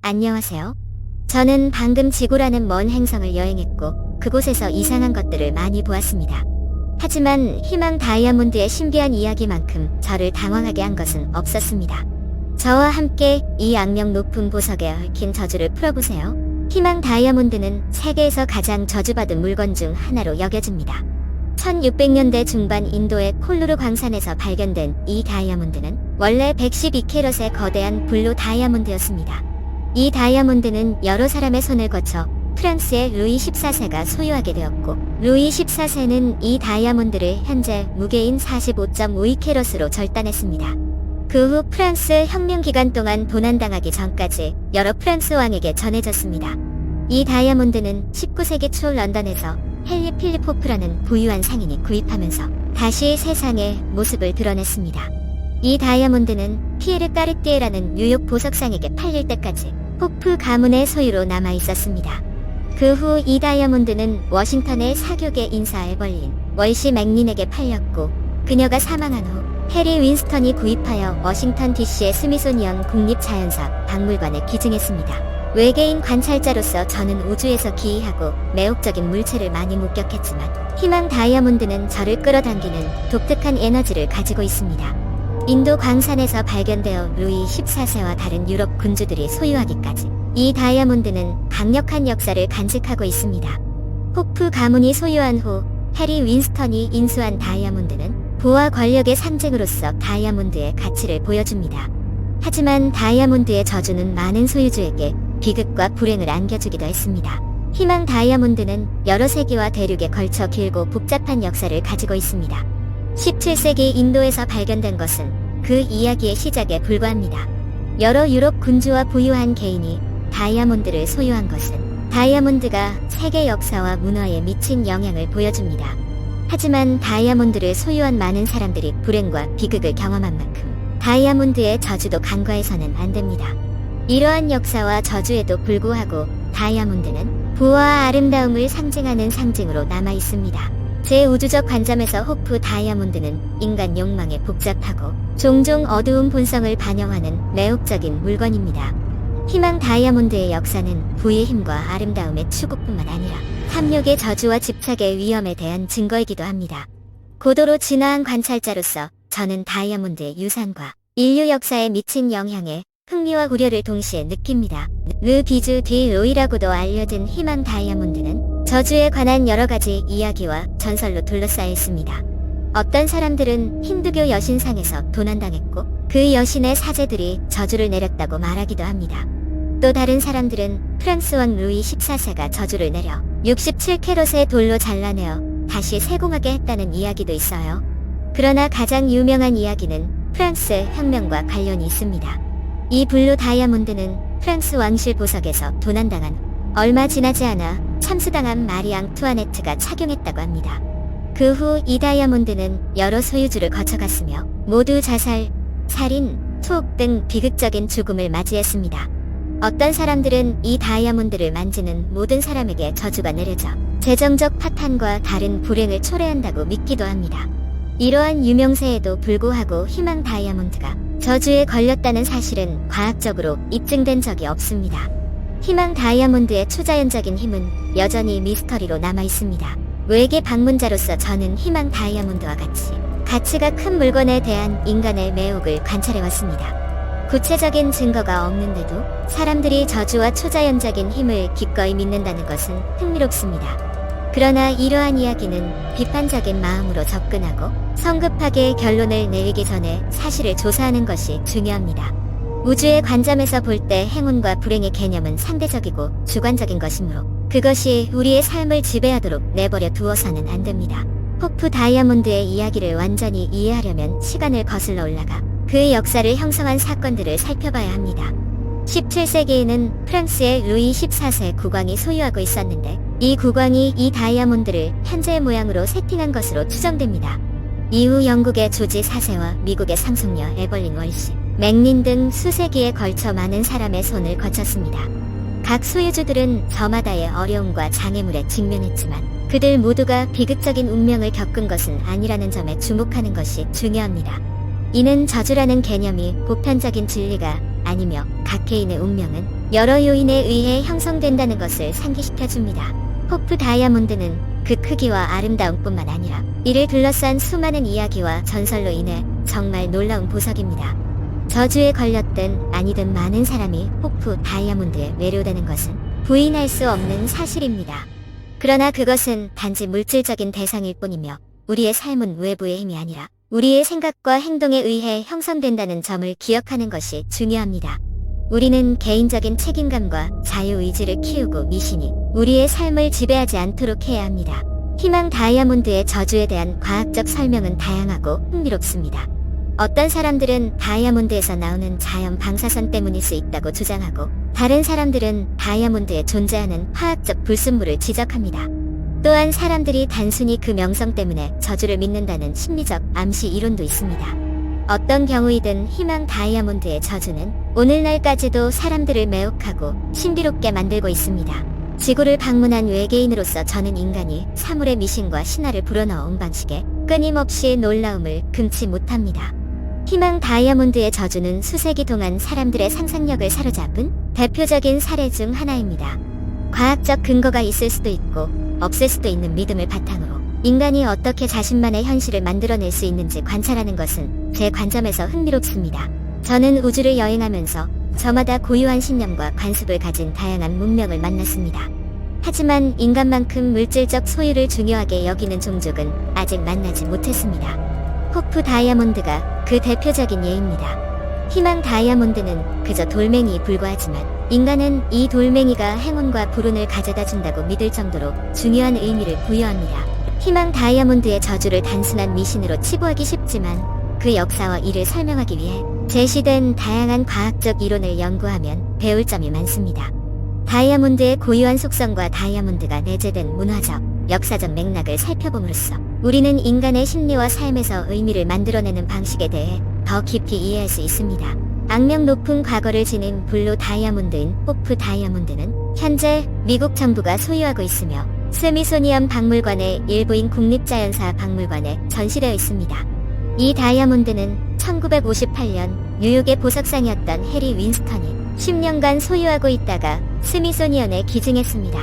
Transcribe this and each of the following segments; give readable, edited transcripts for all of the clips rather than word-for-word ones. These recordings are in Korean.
안녕하세요. 저는 방금 지구라는 먼 행성을 여행했고 그곳에서 이상한 것들을 많이 보았습니다. 하지만 희망 다이아몬드의 신비한 이야기만큼 저를 당황하게 한 것은 없었습니다. 저와 함께 이 악명 높은 보석에 얽힌 저주를 풀어보세요. 희망 다이아몬드는 세계에서 가장 저주받은 물건 중 하나로 여겨집니다. 1600년대 중반 인도의 콜루르 광산에서 발견된 이 다이아몬드는 원래 112캐럿의 거대한 블루 다이아몬드였습니다. 이 다이아몬드는 여러 사람의 손을 거쳐 프랑스의 루이 14세가 소유하게 되었고, 루이 14세는 이 다이아몬드를 현재 무게인 45.52캐럿으로 절단했습니다. 그 후 프랑스 혁명 기간 동안 도난당하기 전까지 여러 프랑스 왕에게 전해졌습니다. 이 다이아몬드는 19세기 초 런던에서 헨리 필립 호프라는 부유한 상인이 구입하면서 다시 세상에 모습을 드러냈습니다. 이 다이아몬드는 피에르 까르띠에라는 뉴욕 보석상에게 팔릴 때까지 호프 가문의 소유로 남아 있었습니다. 그 후 이 다이아몬드는 워싱턴의 사교계 인사 에벌린 월시 맥린에게 팔렸고, 그녀가 사망한 후 해리 윈스턴이 구입하여 워싱턴 DC의 스미소니언 국립자연사 박물관에 기증했습니다. 외계인 관찰자로서 저는 우주에서 기이하고 매혹적인 물체를 많이 목격했지만, 희망 다이아몬드는 저를 끌어당기는 독특한 에너지를 가지고 있습니다. 인도 광산에서 발견되어 루이 14세와 다른 유럽 군주들이 소유하기까지 이 다이아몬드는 강력한 역사를 간직하고 있습니다. 호프 가문이 소유한 후 해리 윈스턴이 인수한 다이아몬드는 부와 권력의 상징으로서 다이아몬드의 가치를 보여줍니다. 하지만 다이아몬드의 저주는 많은 소유주에게 비극과 불행을 안겨주기도 했습니다. 희망 다이아몬드는 여러 세기와 대륙에 걸쳐 길고 복잡한 역사를 가지고 있습니다. 17세기 인도에서 발견된 것은 그 이야기의 시작에 불과합니다. 여러 유럽 군주와 부유한 개인이 다이아몬드를 소유한 것은 다이아몬드가 세계 역사와 문화에 미친 영향을 보여줍니다. 하지만 다이아몬드를 소유한 많은 사람들이 불행과 비극을 경험한 만큼 다이아몬드의 저주도 간과해서는 안 됩니다. 이러한 역사와 저주에도 불구하고 다이아몬드는 부와 아름다움을 상징하는 상징으로 남아 있습니다. 제 우주적 관점에서 호프 다이아몬드는 인간 욕망의 복잡하고 종종 어두운 본성을 반영하는 매혹적인 물건입니다. 희망 다이아몬드의 역사는 부의 힘과 아름다움의 추구뿐만 아니라 탐욕의 저주와 집착의 위험에 대한 증거이기도 합니다. 고도로 진화한 관찰자로서 저는 다이아몬드의 유산과 인류 역사에 미친 영향에 흥미와 우려를 동시에 느낍니다. 르 비주 디 로이라고도 알려진 희망 다이아몬드는 저주에 관한 여러 가지 이야기와 전설로 둘러싸여 있습니다. 어떤 사람들은 힌두교 여신상에서 도난당했고 그 여신의 사제들이 저주를 내렸다고 말하기도 합니다. 또 다른 사람들은 프랑스 왕 루이 14세가 저주를 내려 67캐럿의 돌로 잘라내어 다시 세공하게 했다는 이야기도 있어요. 그러나 가장 유명한 이야기는 프랑스 혁명과 관련이 있습니다. 이 블루 다이아몬드는 프랑스 왕실 보석에서 도난당한 후 얼마 지나지 않아 참수당한 마리 앙투아네트가 착용했다고 합니다. 그 후 이 다이아몬드는 여러 소유주를 거쳐갔으며 모두 자살, 살인, 투옥 등 비극적인 죽음을 맞이했습니다. 어떤 사람들은 이 다이아몬드를 만지는 모든 사람에게 저주가 내려져 재정적 파탄과 다른 불행을 초래한다고 믿기도 합니다. 이러한 유명세에도 불구하고 희망 다이아몬드가 저주에 걸렸다는 사실은 과학적으로 입증된 적이 없습니다. 희망 다이아몬드의 초자연적인 힘은 여전히 미스터리로 남아 있습니다. 외계 방문자로서 저는 희망 다이아몬드와 같이 가치가 큰 물건에 대한 인간의 매혹을 관찰해왔습니다. 구체적인 증거가 없는데도 사람들이 저주와 초자연적인 힘을 기꺼이 믿는다는 것은 흥미롭습니다. 그러나 이러한 이야기는 비판적인 마음으로 접근하고 성급하게 결론을 내리기 전에 사실을 조사하는 것이 중요합니다. 우주의 관점에서 볼 때 행운과 불행의 개념은 상대적이고 주관적인 것이므로 그것이 우리의 삶을 지배하도록 내버려 두어서는 안 됩니다. 호프 다이아몬드의 이야기를 완전히 이해하려면 시간을 거슬러 올라가 그 역사를 형성한 사건들을 살펴봐야 합니다. 17세기에는 프랑스의 루이 14세 국왕이 소유하고 있었는데 이 국왕이 이 다이아몬드를 현재의 모양으로 세팅한 것으로 추정됩니다. 이후 영국의 조지 4세와 미국의 상속녀 에벌린 월시, 맥린 등 수세기에 걸쳐 많은 사람의 손을 거쳤습니다. 각 소유주들은 저마다의 어려움과 장애물에 직면했지만 그들 모두가 비극적인 운명을 겪은 것은 아니라는 점에 주목하는 것이 중요합니다. 이는 저주라는 개념이 보편적인 진리가 아니며 각 개인의 운명은 여러 요인에 의해 형성된다는 것을 상기시켜줍니다. 호프 다이아몬드는 그 크기와 아름다움뿐만 아니라 이를 둘러싼 수많은 이야기와 전설로 인해 정말 놀라운 보석입니다. 저주에 걸렸든 아니든 많은 사람이 호프 다이아몬드에 매료되는 것은 부인할 수 없는 사실입니다. 그러나 그것은 단지 물질적인 대상일 뿐이며 우리의 삶은 외부의 힘이 아니라 우리의 생각과 행동에 의해 형성된다는 점을 기억하는 것이 중요합니다. 우리는 개인적인 책임감과 자유의지를 키우고 미신이 우리의 삶을 지배하지 않도록 해야 합니다. 희망 다이아몬드의 저주에 대한 과학적 설명은 다양하고 흥미롭습니다. 어떤 사람들은 다이아몬드에서 나오는 자연 방사선 때문일 수 있다고 주장하고, 다른 사람들은 다이아몬드에 존재하는 화학적 불순물을 지적합니다. 또한 사람들이 단순히 그 명성 때문에 저주를 믿는다는 심리적 암시 이론도 있습니다. 어떤 경우이든 희망 다이아몬드의 저주는 오늘날까지도 사람들을 매혹하고 신비롭게 만들고 있습니다. 지구를 방문한 외계인으로서 저는 인간이 사물의 미신과 신화를 불어넣은 방식에 끊임없이 놀라움을 금치 못합니다. 희망 다이아몬드의 저주는 수세기 동안 사람들의 상상력을 사로잡은 대표적인 사례 중 하나입니다. 과학적 근거가 있을 수도 있고 없을 수도 있는 믿음을 바탕으로 인간이 어떻게 자신만의 현실을 만들어낼 수 있는지 관찰하는 것은 제 관점에서 흥미롭습니다. 저는 우주를 여행하면서 저마다 고유한 신념과 관습을 가진 다양한 문명을 만났습니다. 하지만 인간만큼 물질적 소유를 중요하게 여기는 종족은 아직 만나지 못했습니다. 호프 다이아몬드가 그 대표적인 예입니다. 희망 다이아몬드는 그저 돌멩이에 불과하지만 인간은 이 돌멩이가 행운과 불운을 가져다 준다고 믿을 정도로 중요한 의미를 부여합니다. 희망 다이아몬드의 저주를 단순한 미신으로 치부하기 쉽지만 그 역사와 이를 설명하기 위해 제시된 다양한 과학적 이론을 연구하면 배울 점이 많습니다. 다이아몬드의 고유한 속성과 다이아몬드가 내재된 문화적, 역사적 맥락을 살펴봄으로써 우리는 인간의 심리와 삶에서 의미를 만들어내는 방식에 대해 더 깊이 이해할 수 있습니다. 악명 높은 과거를 지닌 블루 다이아몬드인 호프 다이아몬드는 현재 미국 정부가 소유하고 있으며 스미소니언 박물관의 일부인 국립자연사 박물관에 전시되어 있습니다. 이 다이아몬드는 1958년 뉴욕의 보석상이었던 해리 윈스턴이 10년간 소유하고 있다가 스미소니언에 기증했습니다.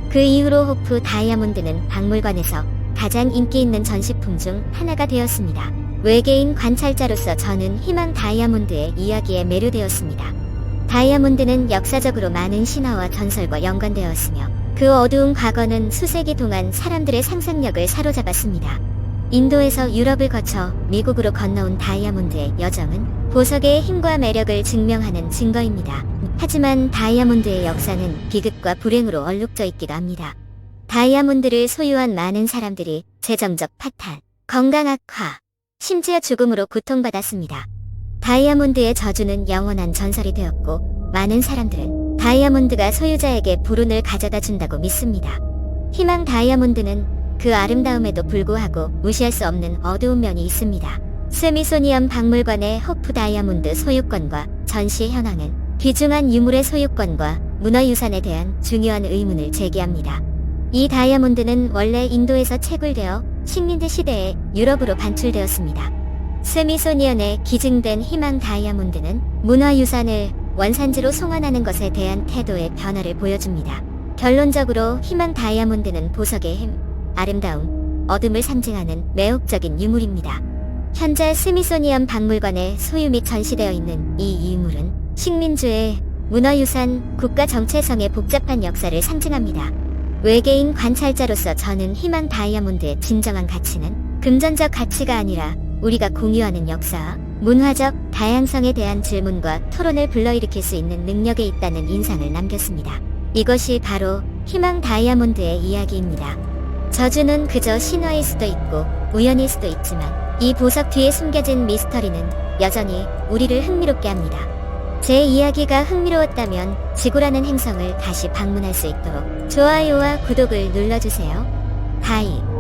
그 이후로 호프 다이아몬드는 박물관에서 가장 인기 있는 전시품 중 하나가 되었습니다. 외계인 관찰자로서 저는 희망 다이아몬드의 이야기에 매료되었습니다. 다이아몬드는 역사적으로 많은 신화와 전설과 연관되었으며 그 어두운 과거는 수세기 동안 사람들의 상상력을 사로잡았습니다. 인도에서 유럽을 거쳐 미국으로 건너온 다이아몬드의 여정은 보석의 힘과 매력을 증명하는 증거입니다. 하지만 다이아몬드의 역사는 비극과 불행으로 얼룩져 있기도 합니다. 다이아몬드를 소유한 많은 사람들이 재정적 파탄, 건강 악화, 심지어 죽음으로 고통받았습니다. 다이아몬드의 저주는 영원한 전설이 되었고 많은 사람들은 다이아몬드가 소유자에게 불운을 가져다 준다고 믿습니다. 희망 다이아몬드는 그 아름다움에도 불구하고 무시할 수 없는 어두운 면이 있습니다. 스미소니언 박물관의 호프 다이아몬드 소유권과 전시 현황은 귀중한 유물의 소유권과 문화유산에 대한 중요한 의문을 제기합니다. 이 다이아몬드는 원래 인도에서 채굴되어 식민지 시대에 유럽으로 반출되었습니다. 스미소니언에 기증된 희망 다이아몬드는 문화유산을 원산지로 송환하는 것에 대한 태도의 변화를 보여줍니다. 결론적으로 희망 다이아몬드는 보석의 힘, 아름다움, 어둠을 상징하는 매혹적인 유물입니다. 현재 스미소니언 박물관에 소유 및 전시되어 있는 이 유물은 식민주의, 문화유산, 국가 정체성의 복잡한 역사를 상징합니다. 외계인 관찰자로서 저는 희망 다이아몬드의 진정한 가치는 금전적 가치가 아니라 우리가 공유하는 역사와 문화적 다양성에 대한 질문과 토론을 불러일으킬 수 있는 능력에 있다는 인상을 남겼습니다. 이것이 바로 희망 다이아몬드의 이야기입니다. 저주는 그저 신화일 수도 있고 우연일 수도 있지만 이 보석 뒤에 숨겨진 미스터리는 여전히 우리를 흥미롭게 합니다. 제 이야기가 흥미로웠다면 지구라는 행성을 다시 방문할 수 있도록 좋아요와 구독을 눌러주세요. 다이